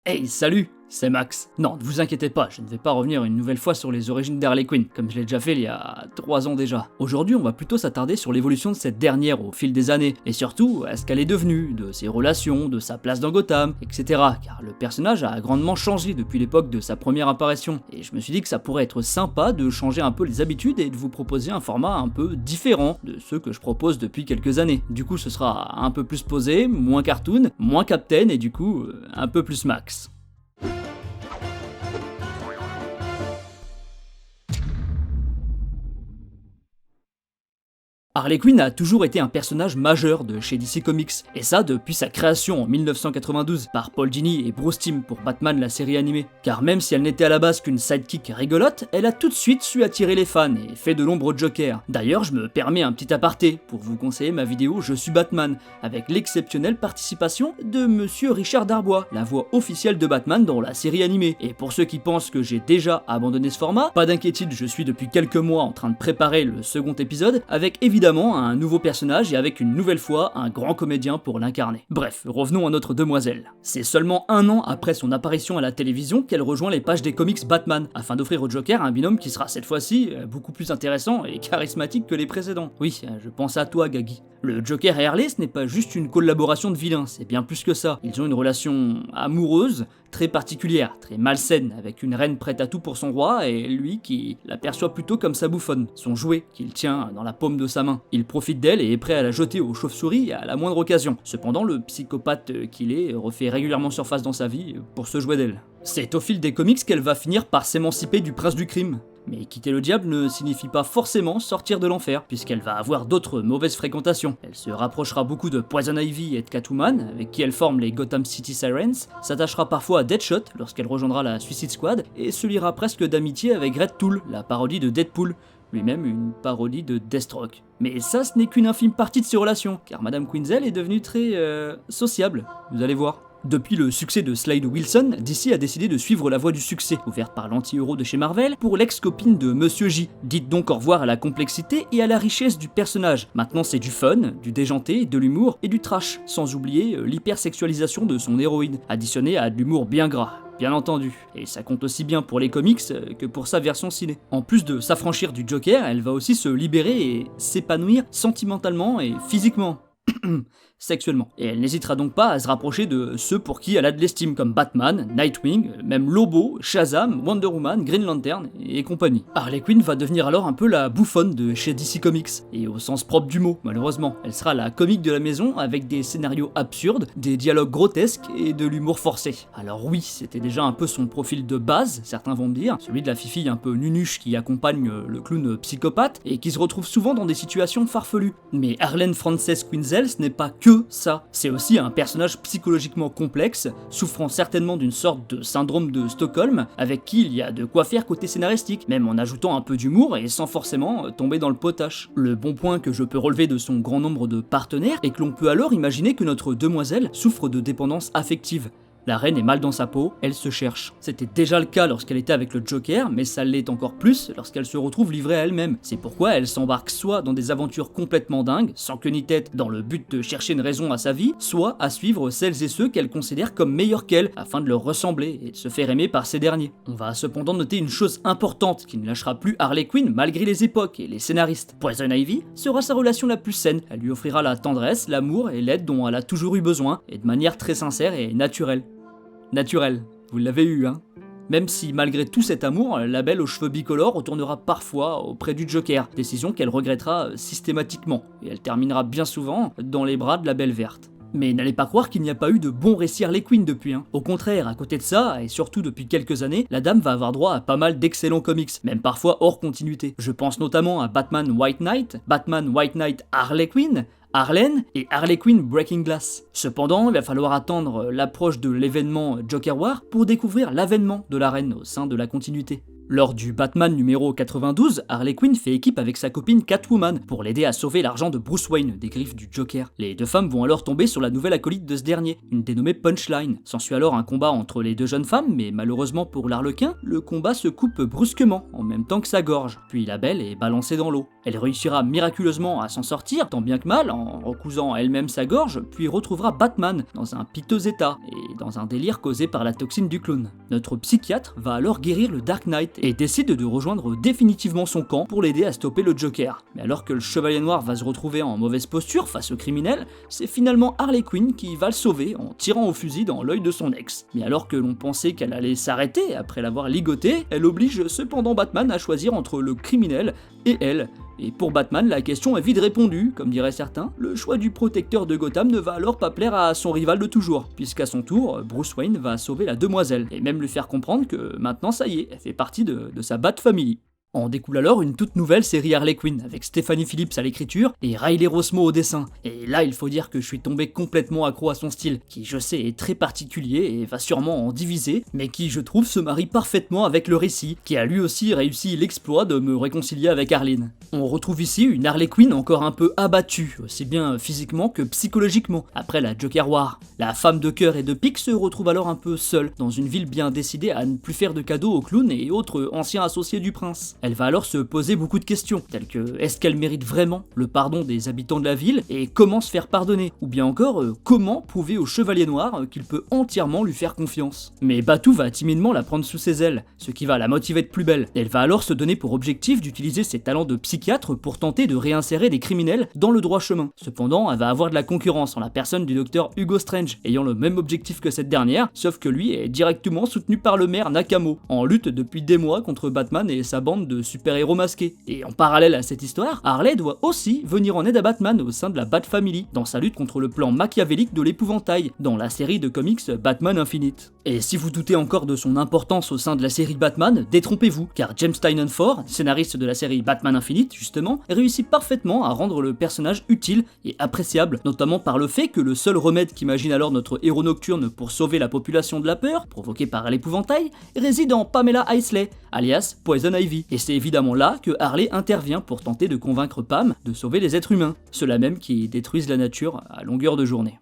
Hey, salut, c'est Max. Non, ne vous inquiétez pas, je ne vais pas revenir une nouvelle fois sur les origines d'Harley Quinn, comme je l'ai déjà fait il y a 3 ans déjà. Aujourd'hui, on va plutôt s'attarder sur l'évolution de cette dernière au fil des années, et surtout à ce qu'elle est devenue, de ses relations, de sa place dans Gotham, etc. Car le personnage a grandement changé depuis l'époque de sa première apparition, et je me suis dit que ça pourrait être sympa de changer un peu les habitudes et de vous proposer un format un peu différent de ceux que je propose depuis quelques années. Du coup, ce sera un peu plus posé, moins cartoon, moins Captain, et du coup, un peu plus Max. Harley Quinn a toujours été un personnage majeur de chez DC Comics, et ça depuis sa création en 1992 par Paul Dini et Bruce Timm pour Batman la série animée. Car même si elle n'était à la base qu'une sidekick rigolote, elle a tout de suite su attirer les fans et fait de l'ombre au Joker. D'ailleurs, je me permets un petit aparté pour vous conseiller ma vidéo Je suis Batman, avec l'exceptionnelle participation de Monsieur Richard Darbois, la voix officielle de Batman dans la série animée. Et pour ceux qui pensent que j'ai déjà abandonné ce format, pas d'inquiétude, je suis depuis quelques mois en train de préparer le second épisode, avec évidemment un nouveau personnage et avec une nouvelle fois un grand comédien pour l'incarner. Bref, revenons à notre demoiselle. C'est seulement 1 an après son apparition à la télévision qu'elle rejoint les pages des comics Batman, afin d'offrir au Joker un binôme qui sera cette fois-ci beaucoup plus intéressant et charismatique que les précédents. Oui, je pense à toi, Gaggy. Le Joker et Harley, ce n'est pas juste une collaboration de vilains, c'est bien plus que ça. Ils ont une relation amoureuse, très particulière, très malsaine, avec une reine prête à tout pour son roi et lui qui l'aperçoit plutôt comme sa bouffonne, son jouet qu'il tient dans la paume de sa main. Il profite d'elle et est prêt à la jeter aux chauves-souris à la moindre occasion. Cependant, le psychopathe qu'il est refait régulièrement surface dans sa vie pour se jouer d'elle. C'est au fil des comics qu'elle va finir par s'émanciper du prince du crime. Mais quitter le diable ne signifie pas forcément sortir de l'enfer, puisqu'elle va avoir d'autres mauvaises fréquentations. Elle se rapprochera beaucoup de Poison Ivy et de Catwoman, avec qui elle forme les Gotham City Sirens, s'attachera parfois à Deadshot lorsqu'elle rejoindra la Suicide Squad, et se liera presque d'amitié avec Red Tool, la parodie de Deadpool, lui-même une parodie de Deathstroke. Mais ça, ce n'est qu'une infime partie de ses relations, car Madame Quinzel est devenue très sociable, vous allez voir. Depuis le succès de Slade Wilson, DC a décidé de suivre la voie du succès, ouverte par l'anti-héros de chez Marvel, pour l'ex-copine de Monsieur J. Dites donc au revoir à la complexité et à la richesse du personnage. Maintenant c'est du fun, du déjanté, de l'humour et du trash, sans oublier l'hypersexualisation de son héroïne, additionnée à de l'humour bien gras. Bien entendu, et ça compte aussi bien pour les comics que pour sa version ciné. En plus de s'affranchir du Joker, elle va aussi se libérer et s'épanouir sentimentalement et physiquement. Sexuellement. Et elle n'hésitera donc pas à se rapprocher de ceux pour qui elle a de l'estime, comme Batman, Nightwing, même Lobo, Shazam, Wonder Woman, Green Lantern et compagnie. Harley Quinn va devenir alors un peu la bouffonne de chez DC Comics, et au sens propre du mot, malheureusement. Elle sera la comique de la maison, avec des scénarios absurdes, des dialogues grotesques et de l'humour forcé. Alors oui, c'était déjà un peu son profil de base, certains vont me dire, celui de la fifille un peu nunuche qui accompagne le clown psychopathe, et qui se retrouve souvent dans des situations farfelues. Mais Harlan Frances Quinzel, ce n'est pas que ça. C'est aussi un personnage psychologiquement complexe, souffrant certainement d'une sorte de syndrome de Stockholm, avec qui il y a de quoi faire côté scénaristique, même en ajoutant un peu d'humour et sans forcément tomber dans le potache. Le bon point que je peux relever de son grand nombre de partenaires est que l'on peut alors imaginer que notre demoiselle souffre de dépendance affective. La reine est mal dans sa peau, elle se cherche. C'était déjà le cas lorsqu'elle était avec le Joker, mais ça l'est encore plus lorsqu'elle se retrouve livrée à elle-même. C'est pourquoi elle s'embarque soit dans des aventures complètement dingues, sans queue ni tête, dans le but de chercher une raison à sa vie, soit à suivre celles et ceux qu'elle considère comme meilleurs qu'elle, afin de leur ressembler et de se faire aimer par ces derniers. On va cependant noter une chose importante qui ne lâchera plus Harley Quinn malgré les époques et les scénaristes. Poison Ivy sera sa relation la plus saine. Elle lui offrira la tendresse, l'amour et l'aide dont elle a toujours eu besoin, et de manière très sincère et naturelle. Naturel, vous l'avez eu, hein. Même si malgré tout cet amour, la belle aux cheveux bicolores retournera parfois auprès du Joker, décision qu'elle regrettera systématiquement, et elle terminera bien souvent dans les bras de la Belle Verte. Mais n'allez pas croire qu'il n'y a pas eu de bons récits Harley Quinn depuis, hein. Au contraire, à côté de ça, et surtout depuis quelques années, la dame va avoir droit à pas mal d'excellents comics, même parfois hors continuité. Je pense notamment à Batman White Knight Harley Quinn, Harlan et Harley Quinn Breaking Glass. Cependant, il va falloir attendre l'approche de l'événement Joker War pour découvrir l'avènement de la reine au sein de la continuité. Lors du Batman numéro 92, Harley Quinn fait équipe avec sa copine Catwoman pour l'aider à sauver l'argent de Bruce Wayne des griffes du Joker. Les deux femmes vont alors tomber sur la nouvelle acolyte de ce dernier, une dénommée Punchline. S'ensuit alors un combat entre les deux jeunes femmes, mais malheureusement pour l'Arlequin, le combat se coupe brusquement, en même temps que sa gorge, puis la belle est balancée dans l'eau. Elle réussira miraculeusement à s'en sortir, tant bien que mal, en recousant elle-même sa gorge, puis retrouvera Batman dans un piteux état, et dans un délire causé par la toxine du clown. Notre psychiatre va alors guérir le Dark Knight, et décide de rejoindre définitivement son camp pour l'aider à stopper le Joker. Mais alors que le Chevalier Noir va se retrouver en mauvaise posture face au criminel, c'est finalement Harley Quinn qui va le sauver en tirant au fusil dans l'œil de son ex. Mais alors que l'on pensait qu'elle allait s'arrêter après l'avoir ligoté, elle oblige cependant Batman à choisir entre le criminel et elle. Et pour Batman, la question est vite répondue, comme diraient certains. Le choix du protecteur de Gotham ne va alors pas plaire à son rival de toujours, puisqu'à son tour, Bruce Wayne va sauver la demoiselle, et même lui faire comprendre que maintenant ça y est, elle fait partie de sa Bat Family. En découle alors une toute nouvelle série Harley Quinn, avec Stephanie Phillips à l'écriture et Riley Rossmo au dessin. Et là, il faut dire que je suis tombé complètement accro à son style, qui je sais est très particulier et va sûrement en diviser, mais qui je trouve se marie parfaitement avec le récit, qui a lui aussi réussi l'exploit de me réconcilier avec Arline. On retrouve ici une Harley Quinn encore un peu abattue, aussi bien physiquement que psychologiquement, après la Joker War. La femme de cœur et de pique se retrouve alors un peu seule, dans une ville bien décidée à ne plus faire de cadeaux aux clowns et autres anciens associés du prince. Elle va alors se poser beaucoup de questions, telles que est-ce qu'elle mérite vraiment le pardon des habitants de la ville et comment se faire pardonner, ou bien encore comment prouver au Chevalier Noir qu'il peut entièrement lui faire confiance. Mais Batou va timidement la prendre sous ses ailes, ce qui va la motiver de plus belle. Elle va alors se donner pour objectif d'utiliser ses talents de psychiatre pour tenter de réinsérer des criminels dans le droit chemin. Cependant, elle va avoir de la concurrence en la personne du docteur Hugo Strange, ayant le même objectif que cette dernière, sauf que lui est directement soutenu par le maire Nakamo, en lutte depuis des mois contre Batman et sa bande de super-héros masqués. Et en parallèle à cette histoire, Harley doit aussi venir en aide à Batman au sein de la Bat Family, dans sa lutte contre le plan machiavélique de l'épouvantail, dans la série de comics Batman Infinite. Et si vous doutez encore de son importance au sein de la série Batman, détrompez-vous, car James Tynion IV, scénariste de la série Batman Infinite justement, réussit parfaitement à rendre le personnage utile et appréciable, notamment par le fait que le seul remède qu'imagine alors notre héros nocturne pour sauver la population de la peur, provoquée par l'épouvantail, réside en Pamela Isley, alias Poison Ivy. Et c'est évidemment là que Harley intervient pour tenter de convaincre Pam de sauver les êtres humains, ceux-là même qui détruisent la nature à longueur de journée.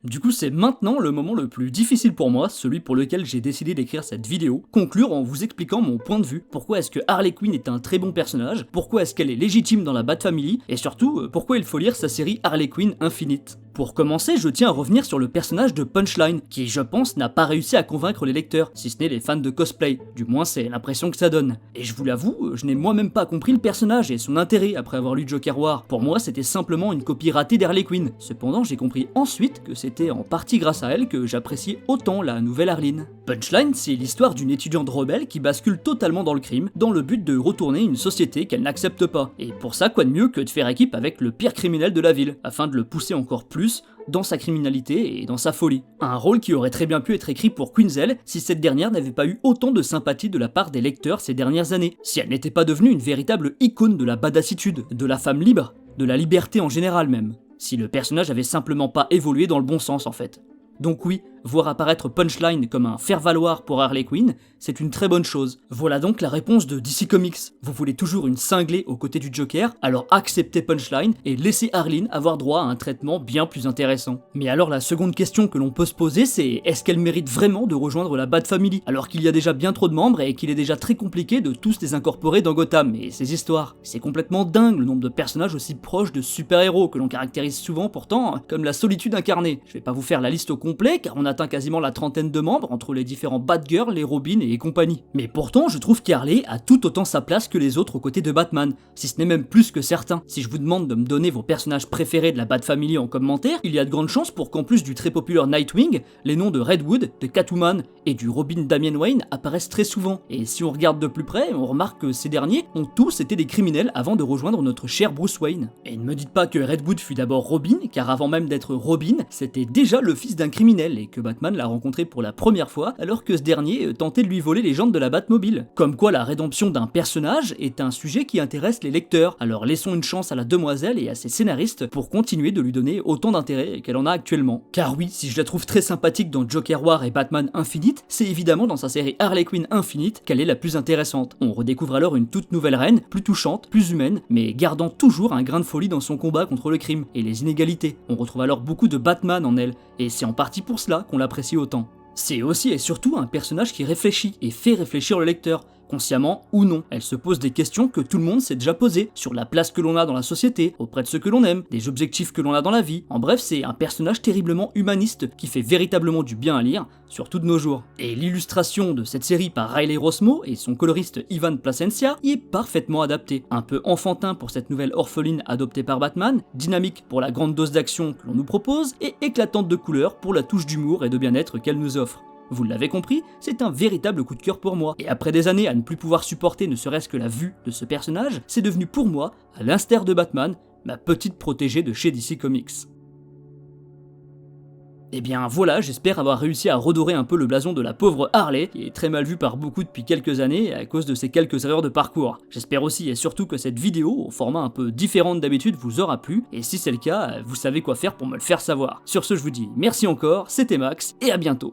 Du coup, c'est maintenant le moment le plus difficile pour moi, celui pour lequel j'ai décidé d'écrire cette vidéo, conclure en vous expliquant mon point de vue, pourquoi est-ce que Harley Quinn est un très bon personnage, pourquoi est-ce qu'elle est légitime dans la Bat Family, et surtout, pourquoi il faut lire sa série Harley Quinn Infinite. Pour commencer, je tiens à revenir sur le personnage de Punchline, qui je pense n'a pas réussi à convaincre les lecteurs, si ce n'est les fans de cosplay, du moins c'est l'impression que ça donne. Et je vous l'avoue, je n'ai moi-même pas compris le personnage et son intérêt après avoir lu Joker War. Pour moi, c'était simplement une copie ratée d'Harley Quinn. Cependant, j'ai compris ensuite que c'était en partie grâce à elle que j'appréciais autant la nouvelle Arline. Punchline, c'est l'histoire d'une étudiante rebelle qui bascule totalement dans le crime, dans le but de retourner une société qu'elle n'accepte pas. Et pour ça, quoi de mieux que de faire équipe avec le pire criminel de la ville, afin de le pousser encore plus dans sa criminalité et dans sa folie. Un rôle qui aurait très bien pu être écrit pour Quinzel si cette dernière n'avait pas eu autant de sympathie de la part des lecteurs ces dernières années, si elle n'était pas devenue une véritable icône de la badassitude, de la femme libre, de la liberté en général même, si le personnage avait simplement pas évolué dans le bon sens en fait. Donc oui, voir apparaître Punchline comme un faire-valoir pour Harley Quinn, c'est une très bonne chose. Voilà donc la réponse de DC Comics. Vous voulez toujours une cinglée aux côtés du Joker, alors acceptez Punchline et laissez Arline avoir droit à un traitement bien plus intéressant. Mais alors la seconde question que l'on peut se poser, c'est est-ce qu'elle mérite vraiment de rejoindre la Bat Family, alors qu'il y a déjà bien trop de membres et qu'il est déjà très compliqué de tous les incorporer dans Gotham et ses histoires. C'est complètement dingue le nombre de personnages aussi proches de super-héros que l'on caractérise souvent pourtant comme la solitude incarnée. Je vais pas vous faire la liste au complet car on atteint quasiment la trentaine de membres entre les différents Batgirl, les Robin et compagnie. Mais pourtant, je trouve qu'Harley a tout autant sa place que les autres aux côtés de Batman, si ce n'est même plus que certains. Si je vous demande de me donner vos personnages préférés de la Bat Family en commentaire, il y a de grandes chances pour qu'en plus du très populaire Nightwing, les noms de Redwood, de Catwoman et du Robin Damian Wayne apparaissent très souvent. Et si on regarde de plus près, on remarque que ces derniers ont tous été des criminels avant de rejoindre notre cher Bruce Wayne. Et ne me dites pas que Redwood fut d'abord Robin, car avant même d'être Robin, c'était déjà le fils d'un criminel et que Batman l'a rencontré pour la première fois alors que ce dernier tentait de lui voler les jantes de la Batmobile. Comme quoi la rédemption d'un personnage est un sujet qui intéresse les lecteurs, alors laissons une chance à la demoiselle et à ses scénaristes pour continuer de lui donner autant d'intérêt qu'elle en a actuellement. Car oui, si je la trouve très sympathique dans Joker War et Batman Infinite, c'est évidemment dans sa série Harley Quinn Infinite qu'elle est la plus intéressante. On redécouvre alors une toute nouvelle reine, plus touchante, plus humaine, mais gardant toujours un grain de folie dans son combat contre le crime et les inégalités. On retrouve alors beaucoup de Batman en elle, et c'est en partie pour cela qu'on l'apprécie autant. C'est aussi et surtout un personnage qui réfléchit et fait réfléchir le lecteur, consciemment ou non. Elle se pose des questions que tout le monde s'est déjà posées, sur la place que l'on a dans la société, auprès de ceux que l'on aime, des objectifs que l'on a dans la vie. En bref, c'est un personnage terriblement humaniste qui fait véritablement du bien à lire, surtout de nos jours. Et l'illustration de cette série par Riley Rossmo et son coloriste Ivan Placencia y est parfaitement adaptée. Un peu enfantin pour cette nouvelle orpheline adoptée par Batman, dynamique pour la grande dose d'action que l'on nous propose, et éclatante de couleurs pour la touche d'humour et de bien-être qu'elle nous offre. Vous l'avez compris, c'est un véritable coup de cœur pour moi. Et après des années à ne plus pouvoir supporter ne serait-ce que la vue de ce personnage, c'est devenu pour moi, à l'instar de Batman, ma petite protégée de chez DC Comics. Et bien voilà, j'espère avoir réussi à redorer un peu le blason de la pauvre Harley, qui est très mal vue par beaucoup depuis quelques années à cause de ses quelques erreurs de parcours. J'espère aussi et surtout que cette vidéo, au format un peu différent d'habitude, vous aura plu, et si c'est le cas, vous savez quoi faire pour me le faire savoir. Sur ce, je vous dis merci encore, c'était Max, et à bientôt.